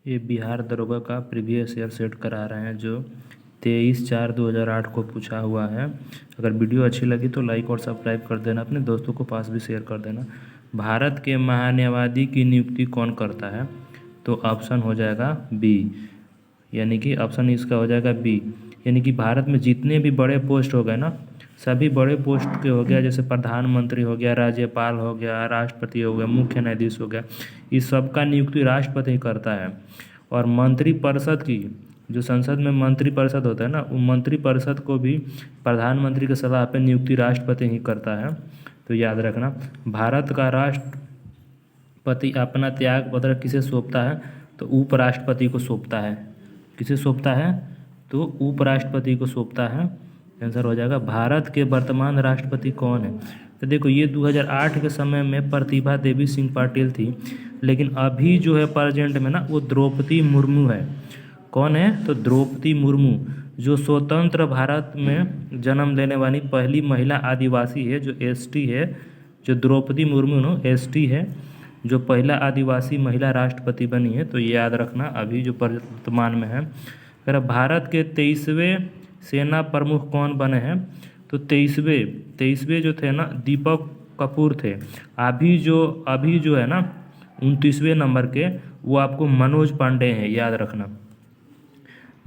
ये बिहार दरोगा का प्रीवियस ईयर सेट करा रहे हैं जो 23/4/2008 को पूछा हुआ है। अगर वीडियो अच्छी लगी तो लाइक और सब्सक्राइब कर देना, अपने दोस्तों को पास भी शेयर कर देना। भारत के महान्यायवादी की नियुक्ति कौन करता है? तो ऑप्शन हो जाएगा बी, यानी कि ऑप्शन इसका हो जाएगा बी। यानी कि भारत में जितने भी बड़े पोस्ट हो गए ना, सभी बड़े पोस्ट के हो गया, जैसे प्रधानमंत्री हो गया, राज्यपाल हो गया, राष्ट्रपति हो गया, मुख्य न्यायाधीश हो गया, इस सब का नियुक्ति राष्ट्रपति करता है। और मंत्रिपरिषद की, जो संसद में मंत्रिपरिषद होता है ना, वो मंत्रिपरिषद को भी प्रधानमंत्री के सलाह पे नियुक्ति राष्ट्रपति ही करता है। तो याद रखना, भारत का राष्ट्रपति अपना त्याग पत्र किसे सौंपता है? तो उपराष्ट्रपति को सौंपता है। किसे सौंपता है? तो उपराष्ट्रपति को सौंपता है। आंसर हो जाएगा। भारत के वर्तमान राष्ट्रपति कौन है? तो देखो, ये 2008 के समय में प्रतिभा देवी सिंह पाटिल थी, लेकिन अभी जो है प्रेजेंट में ना, वो द्रौपदी मुर्मू है। कौन है? तो द्रौपदी मुर्मू, जो स्वतंत्र भारत में जन्म लेने वाली पहली महिला आदिवासी है, जो एसटी है। जो द्रौपदी मुर्मू नो एसटी है, जो पहला आदिवासी महिला राष्ट्रपति बनी है। तो ये याद रखना, अभी जो वर्तमान में है। अगर भारत के 23वें सेना प्रमुख कौन बने हैं? तो 23वें जो थे ना, दीपक कपूर थे। अभी जो है ना 29वें नंबर के, वो आपको मनोज पांडे हैं, याद रखना।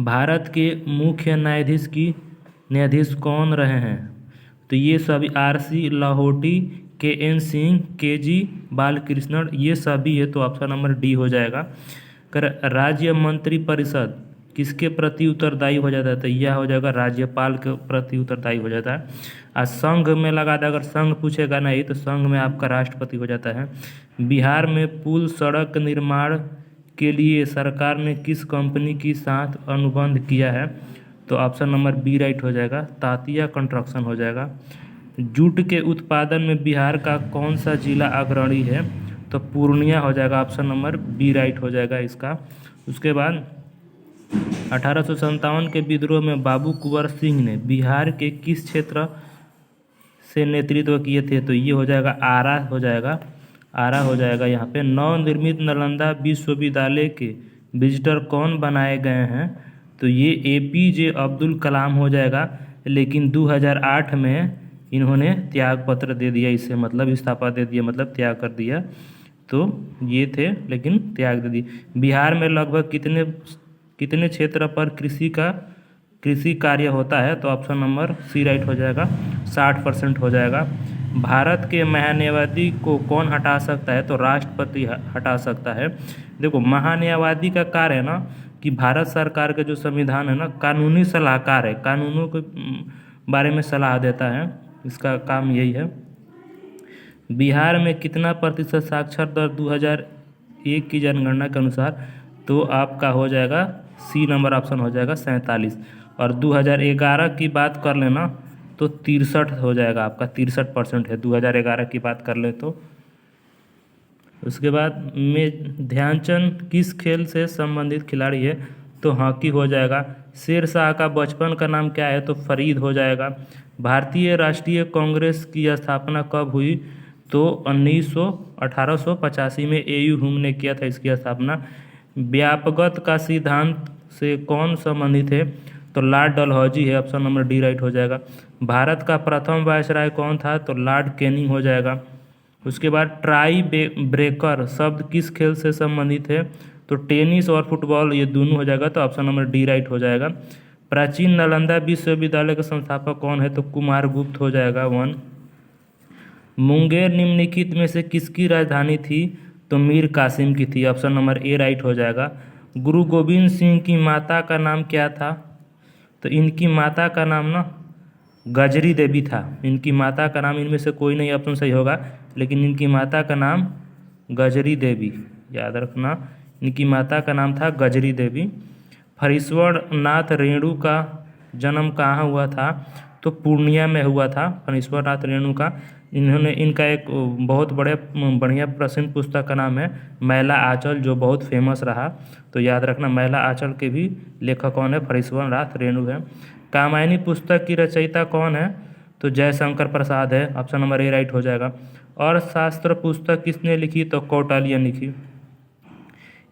भारत के मुख्य न्यायाधीश कौन रहे हैं? तो ये सभी RC Lahoti, KN Singh, KG Balakrishnan, ये सभी है। तो ऑप्शन नंबर डी हो जाएगा। अगर राज्य मंत्रिपरिषद किसके प्रति उत्तरदायी हो जाता है? तो यह हो जाएगा राज्यपाल के प्रति उत्तरदायी हो जाता है। और संघ में लगा था, अगर संघ पूछेगा नहीं तो संघ में आपका राष्ट्रपति हो जाता है। बिहार में पुल सड़क निर्माण के लिए सरकार ने किस कंपनी के साथ अनुबंध किया है? तो ऑप्शन नंबर बी राइट हो जाएगा, तातिया कंस्ट्रक्शन हो जाएगा। जूट के उत्पादन में बिहार का कौन सा जिला अग्रणी है? तो पूर्णिया हो जाएगा, ऑप्शन नंबर बी राइट हो जाएगा इसका। उसके बाद 1857 के विद्रोह में बाबू कुंवर सिंह ने बिहार के किस क्षेत्र से नेतृत्व किए थे? तो ये हो जाएगा आरा हो जाएगा, आरा हो जाएगा। यहाँ पे नवनिर्मित नालंदा विश्वविद्यालय के विजिटर कौन बनाए गए हैं? तो ये APJ अब्दुल कलाम हो जाएगा, लेकिन 2008 में इन्होंने त्याग पत्र दे दिया, इससे मतलब इस्तीफा दे दिया, मतलब त्याग कर दिया। तो ये थे, लेकिन त्याग दे दिया। बिहार में लगभग कितने क्षेत्र पर कृषि कार्य होता है? तो ऑप्शन नंबर सी राइट हो जाएगा, 60% हो जाएगा। भारत के महान्यायवादी को कौन हटा सकता है? तो राष्ट्रपति हटा सकता है। देखो, महान्यायवादी का कार्य है ना, कि भारत सरकार के जो संविधान है ना, कानूनी सलाहकार है, कानूनों के बारे में सलाह देता है, इसका काम यही है। बिहार में कितना प्रतिशत साक्षर दर 2001 की जनगणना के अनुसार? तो आपका हो जाएगा सी नंबर ऑप्शन हो जाएगा 47। और 2011 की बात कर लेना तो 63 हो जाएगा, आपका 63% है 2011 की बात कर ले तो। उसके बाद में ध्यानचंद किस खेल से संबंधित खिलाड़ी है? तो हॉकी हो जाएगा। शेर शाह का बचपन का नाम क्या है? तो फरीद हो जाएगा। भारतीय राष्ट्रीय कांग्रेस की स्थापना कब हुई? तो 1885 में AU हुम ने किया था इसकी स्थापना। व्यापकता का सिद्धांत से कौन संबंधित है? तो लॉर्ड डलहौजी है, ऑप्शन नंबर डी राइट हो जाएगा। भारत का प्रथम वायसराय कौन था? तो लॉर्ड कैनिंग हो जाएगा। उसके बाद ट्राई ब्रेकर शब्द किस खेल से संबंधित है? तो टेनिस और फुटबॉल, ये दोनों हो जाएगा। तो ऑप्शन नंबर डी राइट हो जाएगा। प्राचीन नालंदा विश्वविद्यालय के संस्थापक कौन है? तो कुमारगुप्त हो जाएगा 1। मुंगेर निम्नलिखित में से किसकी राजधानी थी? तो मीर कासिम की थी, ऑप्शन नंबर ए राइट हो जाएगा। गुरु गोविंद सिंह की माता का नाम क्या था? तो इनकी माता का नाम ना गजरी देवी था। इनकी माता का नाम, इनमें से कोई नहीं ऑप्शन सही होगा, लेकिन इनकी माता का नाम गजरी देवी, याद रखना, इनकी माता का नाम था गजरी देवी। फणीश्वर नाथ रेणु का जन्म कहाँ हुआ था? तो पूर्णिया में हुआ था फणीश्वर नाथ रेणु का। इनका एक बहुत बढ़िया प्रसिद्ध पुस्तक का नाम है मैला आंचल, जो बहुत फेमस रहा। तो याद रखना, मैला आंचल के भी लेखक कौन है? फणीश्वर नाथ रेणु है। कामायनी पुस्तक की रचयिता कौन है? तो जयशंकर प्रसाद है, ऑप्शन नंबर ए राइट हो जाएगा। और शास्त्र पुस्तक किसने लिखी? तो कौटिल्य ने लिखी।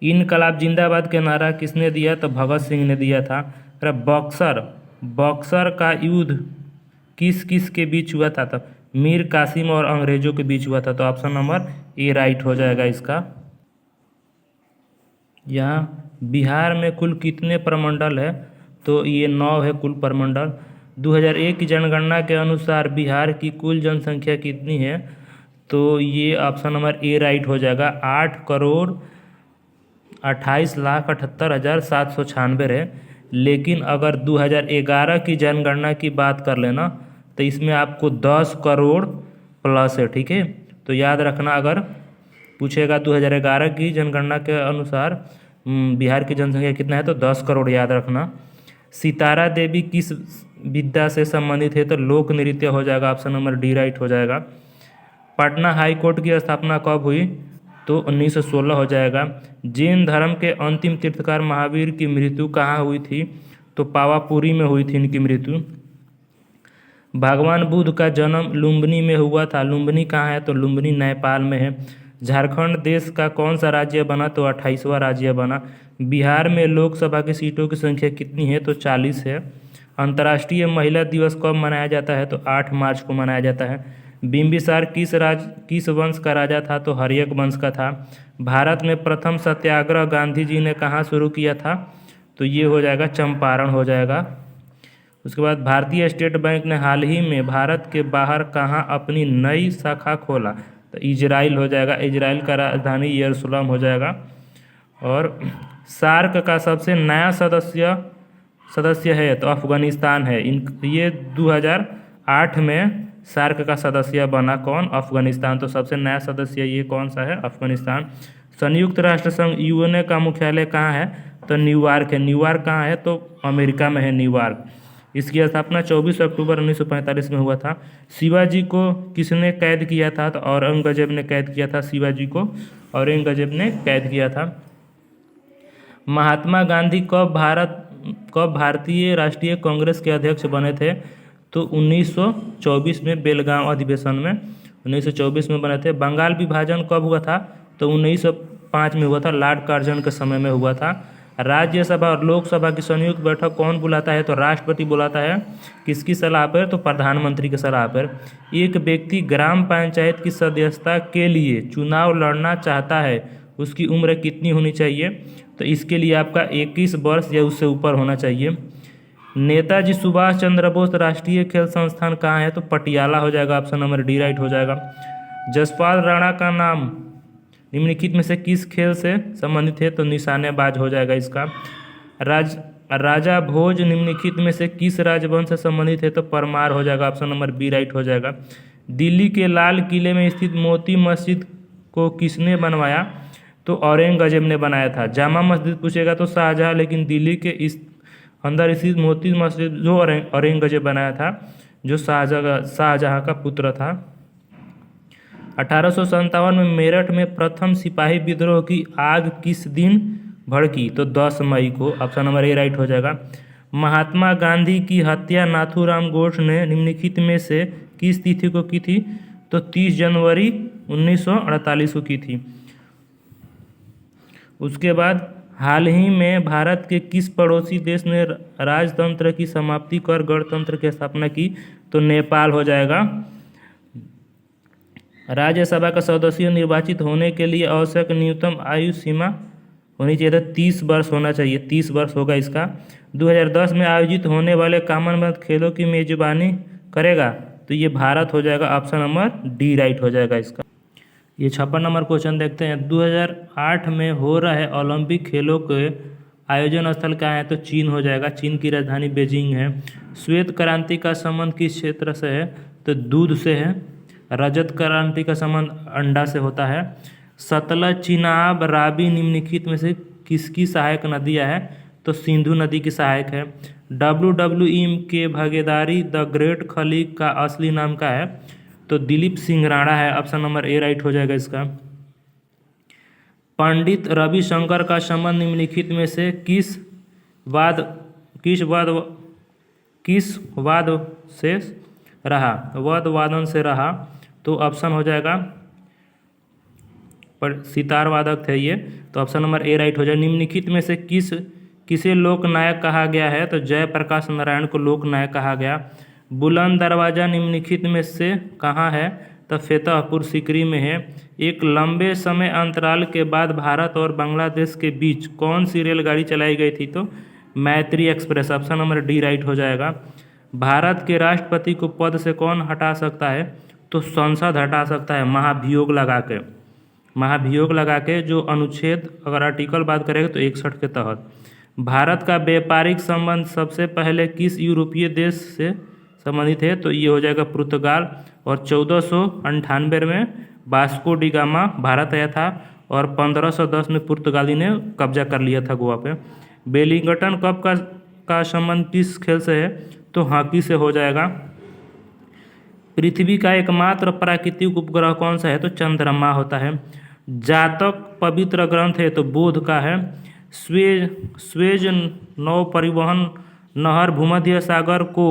इनकलाब जिंदाबाद के नारा किसने दिया? तो भगत सिंह ने दिया था। अरे बक्सर, बक्सर का युद्ध किस किस के बीच हुआ था? तो मीर कासिम और अंग्रेजों के बीच हुआ था। तो ऑप्शन नंबर ए राइट हो जाएगा इसका। यहाँ बिहार में कुल कितने प्रमंडल है? तो ये 9 है कुल प्रमंडल। 2001 की जनगणना के अनुसार बिहार की कुल जनसंख्या कितनी है? तो ये ऑप्शन नंबर ए राइट हो जाएगा। 8,28,78,796 है। लेकिन अगर 2011 की जनगणना की बात कर लेना तो इसमें आपको 10 करोड़ प्लस है। ठीक है, तो याद रखना, अगर पूछेगा 2011 की जनगणना के अनुसार बिहार की जनसंख्या कितना है तो 10 करोड़ याद रखना। सितारा देवी किस विद्या से संबंधित है? तो लोक नृत्य हो जाएगा। ऑप्शन नंबर डी राइट हो जाएगा। पटना हाई कोर्ट की स्थापना कब हुई? तो 1916 हो जाएगा। जैन धर्म के अंतिम तीर्थकार महावीर की मृत्यु कहाँ हुई थी? तो पावापुरी में हुई थी इनकी मृत्यु। भगवान बुद्ध का जन्म लुम्बिनी में हुआ था। लुम्बिनी कहाँ है? तो लुम्बिनी नेपाल में है। झारखंड देश का कौन सा राज्य बना? तो 28वां राज्य बना। बिहार में लोकसभा की सीटों की संख्या कितनी है? तो 40 है। अंतर्राष्ट्रीय महिला दिवस कब मनाया जाता है? तो 8 मार्च को मनाया जाता है। बिम्बिसार किस वंश का राजा था? तो हर्यक वंश का था। भारत में प्रथम सत्याग्रह गांधी जी ने कहाँ शुरू किया था? तो ये हो जाएगा चंपारण हो जाएगा। उसके बाद भारतीय स्टेट बैंक ने हाल ही में भारत के बाहर कहाँ अपनी नई शाखा खोला? तो इजराइल हो जाएगा। इजराइल का राजधानी यरूशलेम हो जाएगा। और सार्क का सबसे नया सदस्य है तो अफगानिस्तान है। ये 2008 में सार्क का सदस्य बना कौन? अफगानिस्तान। तो सबसे नया सदस्य ये कौन सा है? अफगानिस्तान। संयुक्त राष्ट्र संघ यूएनए का मुख्यालय कहाँ है? तो न्यूयॉर्क है। न्यूयॉर्क कहाँ है? तो अमेरिका में है न्यूयॉर्क। इसकी स्थापना 24 अक्टूबर 1945 में हुआ था। शिवाजी को किसने कैद किया था? तो औरंगजेब ने कैद किया था। शिवाजी को औरंगजेब ने कैद किया था। महात्मा गांधी कब भारतीय राष्ट्रीय कांग्रेस के अध्यक्ष बने थे? तो 1924 में बेलगांव अधिवेशन में 1924 में बने थे। बंगाल विभाजन कब हुआ था? तो 1905 में हुआ था। लॉर्ड कार्जन के समय में हुआ था। राज्यसभा और लोकसभा की संयुक्त बैठक कौन बुलाता है? तो राष्ट्रपति बुलाता है। किसकी सलाह पर? तो प्रधानमंत्री की सलाह पर। एक व्यक्ति ग्राम पंचायत की सदस्यता के लिए चुनाव लड़ना चाहता है, उसकी उम्र कितनी होनी चाहिए? तो इसके लिए आपका 21 वर्ष या उससे ऊपर होना चाहिए। नेताजी सुभाष चंद्र बोस राष्ट्रीय खेल संस्थान कहाँ है? तो पटियाला हो जाएगा। ऑप्शन नंबर डी राइट हो जाएगा। जसपाल राणा का नाम निम्नलिखित में से किस खेल से संबंधित है? तो निशानेबाज हो जाएगा इसका। राजा भोज निम्नलिखित में से किस राजवंश से संबंधित है? तो परमार हो जाएगा। ऑप्शन नंबर बी राइट हो जाएगा। दिल्ली के लाल किले में स्थित मोती मस्जिद को किसने बनवाया? तो औरंगजेब ने बनाया था। जामा मस्जिद पूछेगा तो शाहजहाँ, लेकिन दिल्ली के इस अंदर स्थित मोती मस्जिद जो औरंगजेब बनाया था, जो शाहजहाँ का पुत्र था। 1857 में मेरठ में प्रथम सिपाही विद्रोह की आग किस दिन भड़की? तो 10 मई को। ऑप्शन नंबर ए राइट हो जाएगा। महात्मा गांधी की हत्या नाथूराम गोडसे ने निम्नलिखित में से किस तिथि को की थी? तो 30 जनवरी 1948 को की थी। उसके बाद हाल ही में भारत के किस पड़ोसी देश ने राजतंत्र की समाप्ति कर गणतंत्र की स्थापना की? तो नेपाल हो जाएगा। राज्यसभा का सदस्य निर्वाचित होने के लिए आवश्यक न्यूनतम आयु सीमा होनी चाहिए था 30 वर्ष होना चाहिए। 30 वर्ष होगा इसका। 2010 में आयोजित होने वाले कॉमनवेल्थ खेलों की मेजबानी करेगा? तो ये भारत हो जाएगा। ऑप्शन नंबर डी राइट हो जाएगा इसका। ये 56 नंबर क्वेश्चन देखते हैं। 2008 में हो रहे ओलंपिक खेलों के आयोजन स्थल कहाँ है? तो चीन हो जाएगा। चीन की राजधानी बीजिंग है। श्वेत क्रांति का संबंध किस क्षेत्र से है? तो दूध से है। रजत क्रांति का संबंध अंडा से होता है। सतलज, चिनाब, रावी निम्नलिखित में से किसकी सहायक नदियाँ है? तो सिंधु नदी की सहायक है। WWE के भागीदारी द ग्रेट खली का असली नाम क्या है? तो दिलीप सिंह राणा है। ऑप्शन नंबर ए राइट हो जाएगा इसका। पंडित रविशंकर का संबंध निम्नलिखित में से किस वाद से रहा? वाद वादन से रहा। तो ऑप्शन हो जाएगा पर सितार वादक थे ये। तो ऑप्शन नंबर ए राइट हो जाए। निम्नलिखित में से किसे लोकनायक कहा गया है? तो जयप्रकाश नारायण को लोकनायक कहा गया। बुलंद दरवाज़ा निम्नलिखित में से कहाँ है? तो फतेहपुर सीकरी में है। एक लंबे समय अंतराल के बाद भारत और बांग्लादेश के बीच कौन सी रेलगाड़ी चलाई गई थी? तो मैत्री express. Option number D right हो जाएगा। भारत के राष्ट्रपति को पद से कौन हटा सकता है? तो संसद हटा सकता है महाभियोग लगा के जो अनुच्छेद अगर आर्टिकल बात करेंगे तो 61 के तहत। भारत का व्यापारिक संबंध सबसे पहले किस यूरोपीय देश से संबंधित है? तो ये हो जाएगा पुर्तगाल। और 1498 में वास्को डी गामा भारत आया था और 1510 में पुर्तगाली ने कब्जा कर लिया था गोवा पे। वेलिंगटन कप का संबंध किस खेल से है? तो हॉकी से हो जाएगा। पृथ्वी का एकमात्र प्राकृतिक उपग्रह कौन सा है? तो चंद्रमा होता है। जातक पवित्र ग्रंथ है तो बोध का है। स्वेज नौ परिवहन नहर भूमध्य सागर को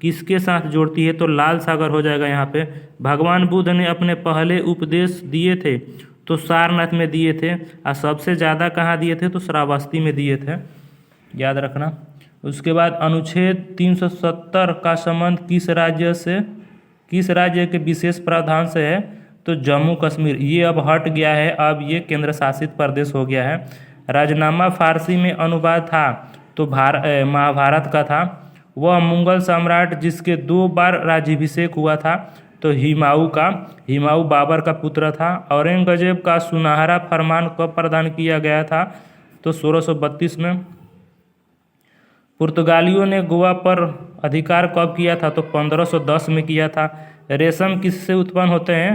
किसके साथ जोड़ती है? तो लाल सागर हो जाएगा यहाँ पे। भगवान बुद्ध ने अपने पहले उपदेश दिए थे तो सारनाथ में दिए थे और सबसे ज़्यादा कहाँ दिए थे? तो श्रावस्ती में दिए थे, याद रखना। उसके बाद अनुच्छेद 370 का संबंध किस राज्य के विशेष प्रावधान से है? तो जम्मू कश्मीर। ये अब हट गया है, अब ये केंद्र शासित प्रदेश हो गया है। राजनामा फारसी में अनुवाद था तो महाभारत का था। वह मुगल सम्राट जिसके 2 बार राज्याभिषेक हुआ था तो हिमायू बाबर का पुत्र था। औरंगजेब का सुनहरा फरमान कब प्रदान किया गया था? तो 1632 में। पुर्तगालियों ने गोवा पर अधिकार कब किया था? तो 1510 में किया था। रेशम किससे उत्पन्न होते हैं?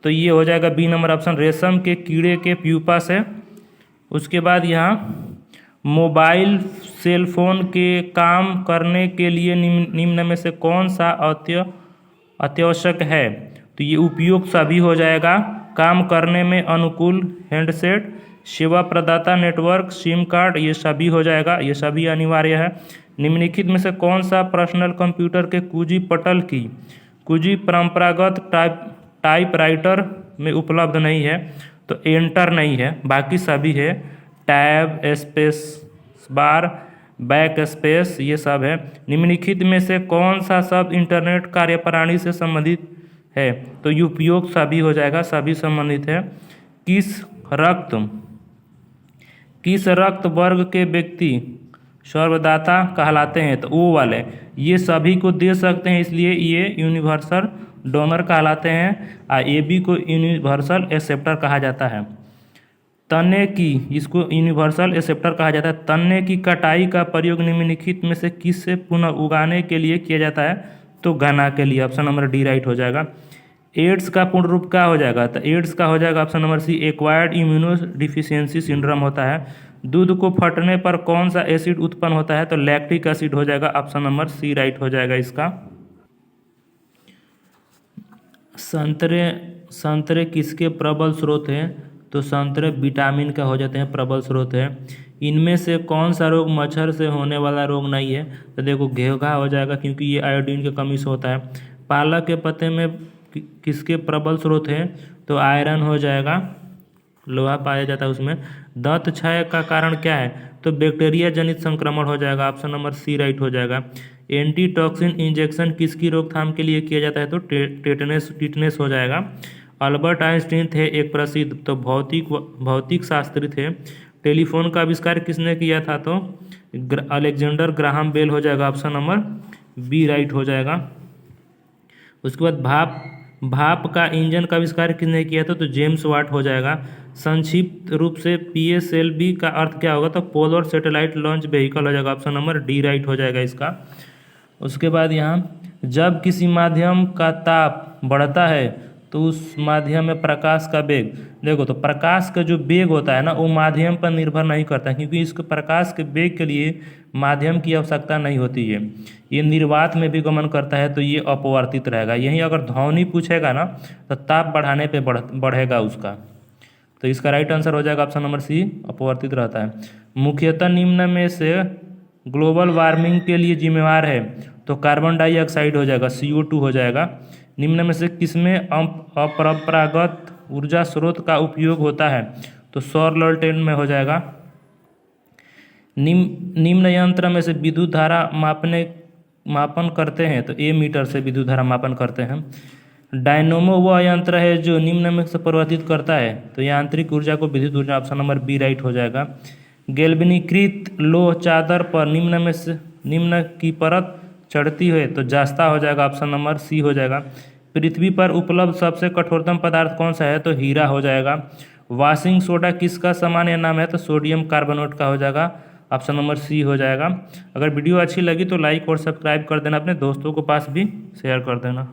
तो ये हो जाएगा बी नंबर ऑप्शन, रेशम के कीड़े के प्यूपा से। उसके बाद यहाँ मोबाइल सेल फोन के काम करने के लिए निम्न में से कौन सा अत्यावश्यक है? तो ये उपयुक्त सभी हो जाएगा। काम करने में अनुकूल हैंडसेट, सेवा प्रदाता नेटवर्क, सिम कार्ड, ये सभी हो जाएगा, ये सभी अनिवार्य है। निम्नलिखित में से कौन सा पर्सनल कंप्यूटर के कुंजी पटल की कुंजी परंपरागत टाइपराइटर में उपलब्ध नहीं है? तो एंटर नहीं है, बाकी सभी है। Tab, space bar, back space, ये सब है। निम्नलिखित में से कौन सा शब्द इंटरनेट कार्यप्रणाली से संबंधित है? तो उपयोग सभी हो जाएगा, सभी संबंधित है। किस रक्त वर्ग के व्यक्ति सर्वदाता कहलाते हैं? तो ओ वाले, ये सभी को दे सकते हैं इसलिए ये यूनिवर्सल डोनर कहलाते हैं। और ए बी को यूनिवर्सल एक्सेप्टर कहा जाता है। तने की, इसको यूनिवर्सल एक्सेप्टर कहा जाता है। तने की कटाई का प्रयोग निम्नलिखित में से किससे पुनः उगाने के लिए किया जाता है? तो गन्ना के लिए। ऑप्शन नंबर डी राइट हो जाएगा। एड्स का पूर्ण रूप क्या हो जाएगा? तो एड्स का हो जाएगा option number C, acquired immunodeficiency syndrome होता है। दूध को फटने पर कौन सा एसिड उत्पन्न होता है? तो लैक्टिक एसिड हो जाएगा, ऑप्शन नंबर सी राइट हो जाएगा इसका। संतरे किसके प्रबल स्रोत हैं? तो संतरे विटामिन का हो जाते हैं, प्रबल स्रोत है। इनमें से कौन सा रोग मच्छर से होने वाला रोग नहीं है? तो देखो घेघा हो जाएगा क्योंकि ये आयोडीन की कमी से होता है। पालक के पत्ते में किसके प्रबल स्रोत हैं? तो आयरन हो जाएगा, लोहा पाया जाता है उसमें। दंत क्षय का कारण क्या है? तो बैक्टीरिया जनित संक्रमण हो जाएगा, ऑप्शन नंबर सी राइट हो जाएगा। एंटीटॉक्सिन इंजेक्शन किसकी रोकथाम के लिए किया जाता है? तो टिटनेस हो जाएगा। अल्बर्ट आइंस्टीन थे एक प्रसिद्ध तो भौतिक शास्त्री थे। टेलीफोन का आविष्कार किसने किया था? तो अलेक्जेंडर ग्राहम बेल हो जाएगा, ऑप्शन नंबर बी राइट हो जाएगा। उसके बाद भाप का इंजन का आविष्कार किसने किया था? तो जेम्स वाट हो जाएगा। संक्षिप्त रूप से PSLV का अर्थ क्या होगा? तो पोलर सैटेलाइट लॉन्च व्हीकल हो जाएगा, ऑप्शन नंबर डी राइट हो जाएगा इसका। उसके बाद यहाँ जब किसी माध्यम का ताप बढ़ता है तो उस माध्यम में प्रकाश का वेग, देखो तो प्रकाश का जो वेग होता है ना वो माध्यम पर निर्भर नहीं करता क्योंकि इसको प्रकाश के वेग के लिए माध्यम की आवश्यकता नहीं होती है। ये निर्वात में भी गमन करता है तो ये अपवर्तित रहेगा। यहीं अगर ध्वनि पूछेगा ना तो ताप बढ़ाने पे बढ़ेगा उसका, तो इसका राइट आंसर हो जाएगा ऑप्शन नंबर सी, अपवर्तित रहता है। मुख्यतः निम्न में से ग्लोबल वार्मिंग के लिए जिम्मेवार है? तो कार्बन डाइऑक्साइड हो जाएगा, CO2 हो जाएगा। निम्न में से किसमें अपरंपरागत ऊर्जा स्रोत का उपयोग होता है? तो सौर लालटेन में हो जाएगा। निम्न यंत्र में से विद्युत धारा मापन करते हैं, तो ए मीटर से विद्युत धारा मापन करते हैं। डायनोमो वह यंत्र है जो निम्न में से परिवर्तित करता है, तो यांत्रिक ऊर्जा को विद्युत ऊर्जा, ऑप्शन नंबर बी राइट हो जाएगा। गैल्वेनीकृत लोह चादर पर निम्न की परत चढ़ती है, तो जास्ता हो जाएगा, ऑप्शन नंबर सी हो जाएगा। पृथ्वी पर उपलब्ध सबसे कठोरतम पदार्थ कौन सा है? तो हीरा हो जाएगा। वॉशिंग सोडा किसका सामान्य नाम है? तो सोडियम कार्बोनेट का हो जाएगा, ऑप्शन नंबर सी हो जाएगा। अगर वीडियो अच्छी लगी तो लाइक और सब्सक्राइब कर देना, अपने दोस्तों के पास भी शेयर कर देना।